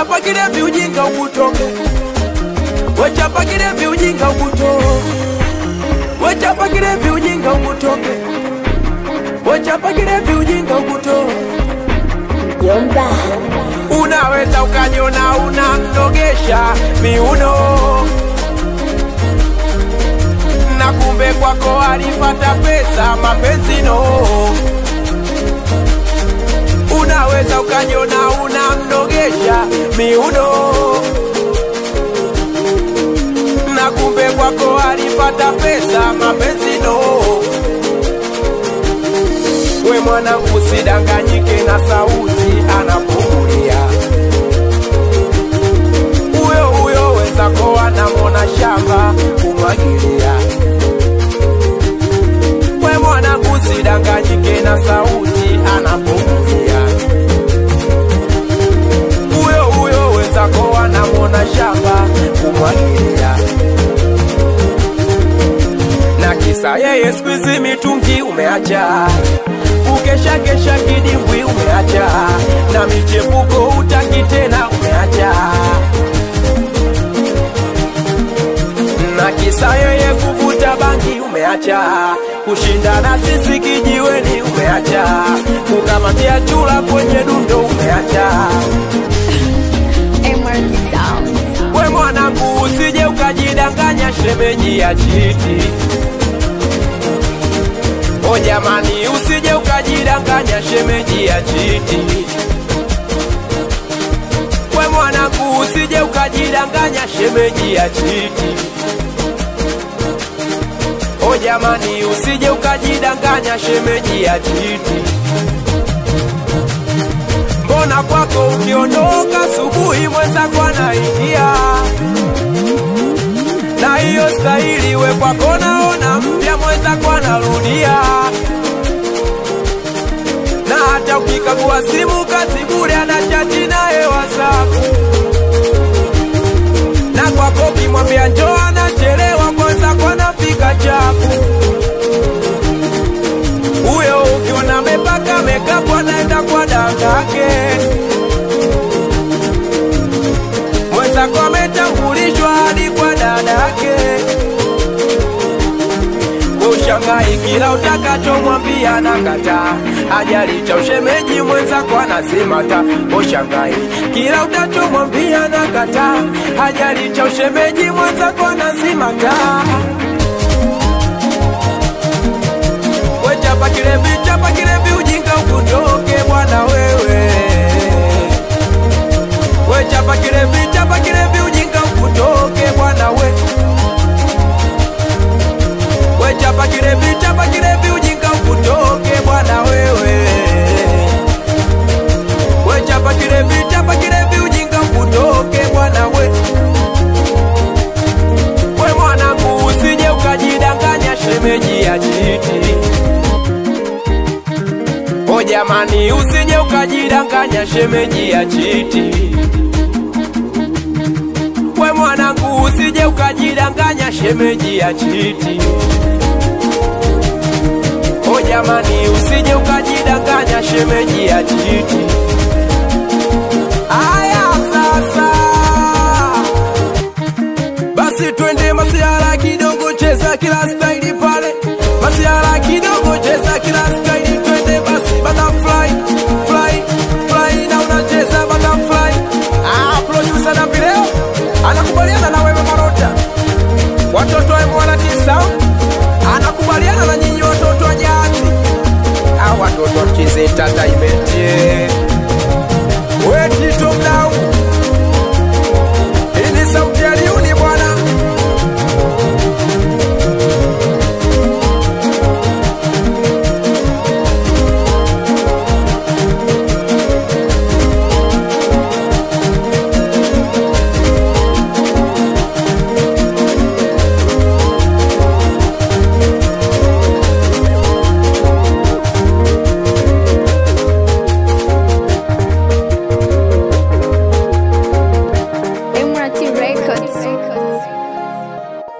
Wechapa kilevi ujinga ukutoke. Wechapa kilevi ujinga ukutoke. Wechapa kilevi ujinga ukutoke. Wechapa kilevi ujinga ukutoke. Yomba. Unaweza ukaniona unamnogesha miuno, na kumbe kwako alipata pesa mapenzi no. Unaweza ukaniona unamnogesha miuno, na kumbe kwako alipata pesa mapenzi no. We mwanangu usidanganyike na sauti anapumulia. Uyo wenzako anamona shamba kumwagilia. We mwanangu usidanganyike na sauti anapumulia. Uyo wenzako anamona shamba kumwagilia. Na kisa yeye squeeze mitungi umeacha, ukesha kesha kidimbwi umeacha, na michepuko utaki tena umeacha. Na kisa yeye kuvuta bangi umeacha, kushindana sisi kijiweni umeacha, kukamatia chula kwenye dundo umeacha. We mwanangu usije ukajidanganya shemeji ya chiti. O jamani usije ukajidanganya shemeji ya chiti. We mwanangu usije ukajidanganya shemeji ya chiti. O jamani usije ukajidanganya shemeji ya chiti. Mbona kwako ukiondoka asubuhi mwenzako anaingia, na hiyo stahili we kwako naona mpya mwenzako anarudia. Na hata ukikagua simu kazi bure anachati naye WhatsApp, na kwako kimwambia njoo anachelewa mwenzako anafika chapu. Uyo ukiona amepaka makeup anaenda kwa dadake, mwenzako ametambulishwa hadi kwa dadake. Ushangai kila utakachomwambia nakataa, ajali cha ushemeji mwenzako anasema ta. Ushangai kila utakachomwambia nakataa, ajali cha ushemeji mwenzako anasema ta. We chapa kilevi ujinga ukutoke bwana wewe. We chapa kilevi ujinga ukutoke bwana we. We chapa kilevi ujinga ukutoke bwana wewe. We chapa kilevi ujinga ukutoke bwana we. We mwanangu usije ukajidanganya shemeji ya chiti. O jamani usije ukajidanganya shemeji ya chiti. We mwanangu usije ukajidanganya shemeji ya chiti. O jamani usije ukajidanganya shemeji ya chiti. Aya sasa basi twende masiara kidogo cheza kila